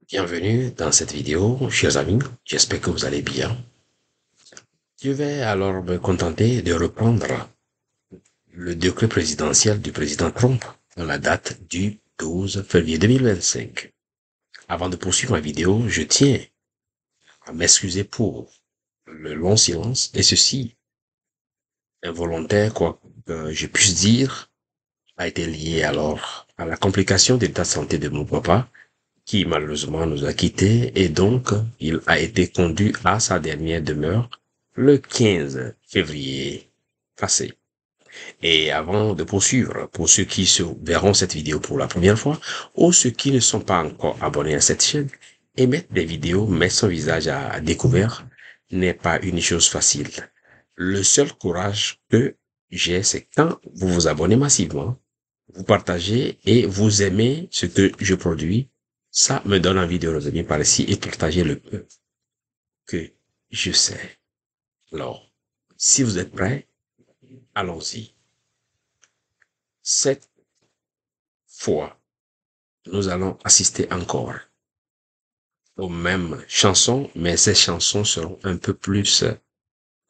Bienvenue dans cette vidéo, chers amis. J'espère que vous allez bien. Je vais alors me contenter de reprendre le décret présidentiel du président Trump dans la date du 12 février 2025. Avant de poursuivre ma vidéo, je tiens à m'excuser pour le long silence et ceci, involontaire, quoi que je puisse dire, a été lié alors à la complication de l'état de santé de mon papa qui malheureusement nous a quittés et donc il a été conduit à sa dernière demeure le 15 février passé. Et avant de poursuivre, pour ceux qui verront cette vidéo pour la première fois ou ceux qui ne sont pas encore abonnés à cette chaîne, émettre des vidéos, mettre son visage à découvert n'est pas une chose facile. Le seul courage que j'ai, c'est quand vous vous abonnez massivement, vous partagez et vous aimez ce que je produis. Ça me donne envie de revenir par ici et partager le peu que je sais. Alors, si vous êtes prêts, allons-y. Cette fois, nous allons assister encore aux mêmes chansons, mais ces chansons seront un peu plus,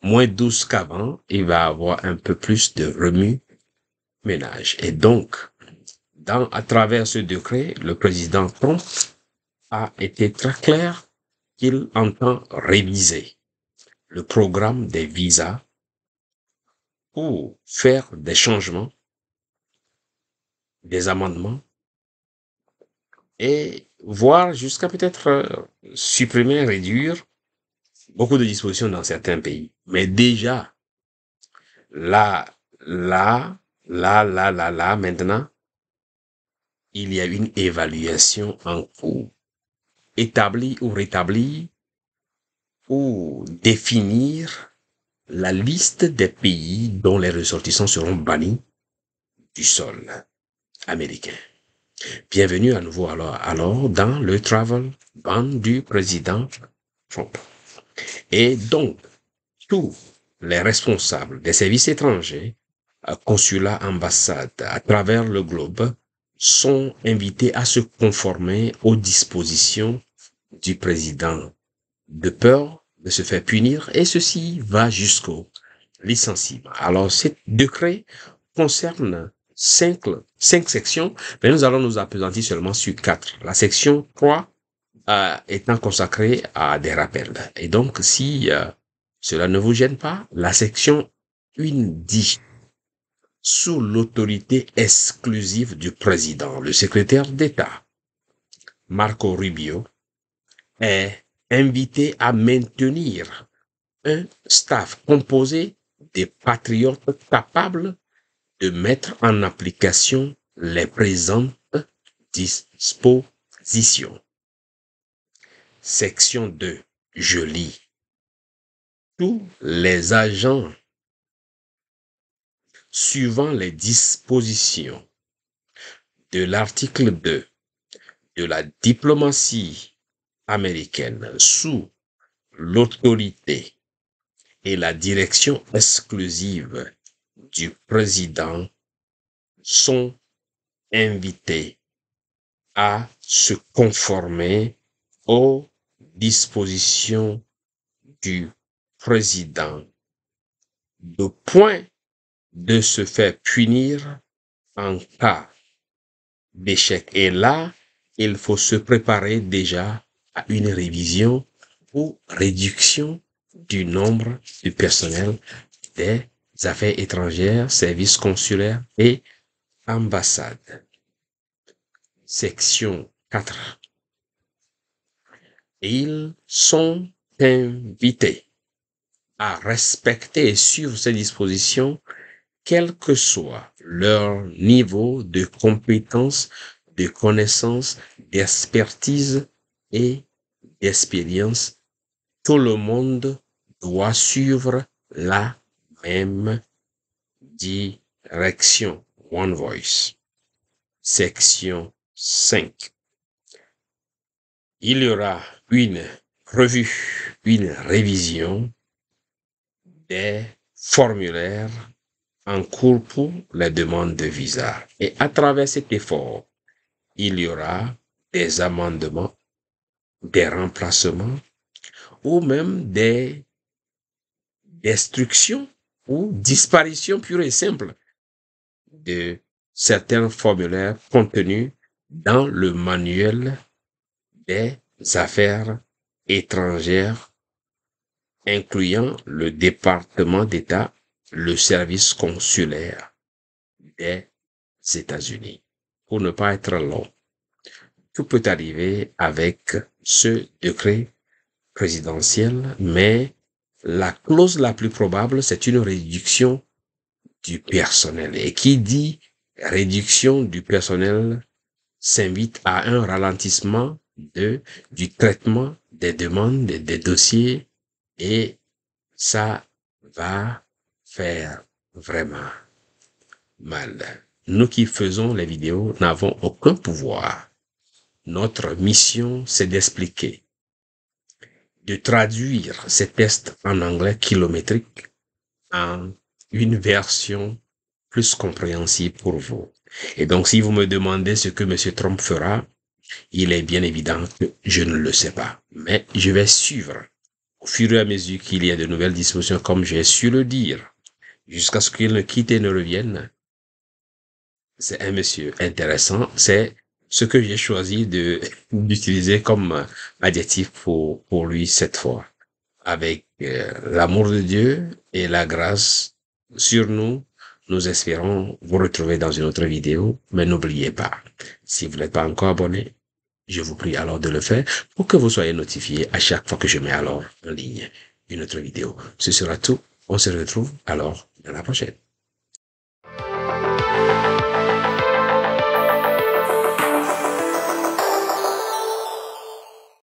moins douces qu'avant. Il va y avoir un peu plus de remue-ménage. Et donc, à travers ce décret, le président Trump a été très clair qu'il entend réviser le programme des visas pour faire des changements, des amendements et voir jusqu'à peut-être supprimer, réduire beaucoup de dispositions dans certains pays. Mais déjà, maintenant, il y a une évaluation en cours, établie ou rétablie, ou définir la liste des pays dont les ressortissants seront bannis du sol américain. Bienvenue à nouveau alors dans le travel ban du président Trump. Et donc, tous les responsables des services étrangers, consulats, ambassades à travers le globe sont invités à se conformer aux dispositions du président de peur de se faire punir et ceci va jusqu'au licenciement. Alors, ce décret concerne cinq sections, mais nous allons nous appesantir seulement sur 4. La section 3 étant consacrée à des rappels. Et donc, si cela ne vous gêne pas, la section 1 dit sous l'autorité exclusive du président, le secrétaire d'État, Marco Rubio, est invité à maintenir un staff composé des patriotes capables de mettre en application les présentes dispositions. Section 2, je lis. Tous les agents suivant les dispositions de l'article 2 de la diplomatie américaine sous l'autorité et la direction exclusive du président sont invités à se conformer aux dispositions du président, de point de se faire punir en cas d'échec. Et là, il faut se préparer déjà à une révision ou réduction du nombre du personnel des affaires étrangères, services consulaires et ambassades. Section 4. Ils sont invités à respecter et suivre ces dispositions, quel que soit leur niveau de compétence, de connaissance, d'expertise et d'expérience. Tout le monde doit suivre la même direction. One voice. Section 5. Il y aura une revue, une révision des formulaires en cours pour les demandes de visa. Et à travers cet effort, il y aura des amendements des remplacements ou même des destructions ou disparitions pure et simple de certains formulaires contenus dans le manuel des affaires étrangères, incluant le département d'État, le service consulaire des États-Unis. Pour ne pas être long, tout peut arriver avec ce décret présidentiel, mais la clause la plus probable, c'est une réduction du personnel. Et qui dit réduction du personnel s'invite à un ralentissement du traitement des demandes, des dossiers, et ça va faire vraiment mal. Nous qui faisons les vidéos n'avons aucun pouvoir. Notre mission, c'est d'expliquer, de traduire ces tests en anglais kilométrique en une version plus compréhensible pour vous. Et donc, si vous me demandez ce que M. Trump fera, il est bien évident que je ne le sais pas. Mais je vais suivre au fur et à mesure qu'il y a de nouvelles dispositions, comme j'ai su le dire, jusqu'à ce qu'il ne quitte et ne revienne. C'est un monsieur intéressant. C'est ce que j'ai choisi d'utiliser comme adjectif pour lui cette fois. Avec l'amour de Dieu et la grâce sur nous, nous espérons vous retrouver dans une autre vidéo. Mais n'oubliez pas, si vous n'êtes pas encore abonné, je vous prie alors de le faire pour que vous soyez notifiés à chaque fois que je mets alors en ligne une autre vidéo. Ce sera tout. On se retrouve alors à la prochaine.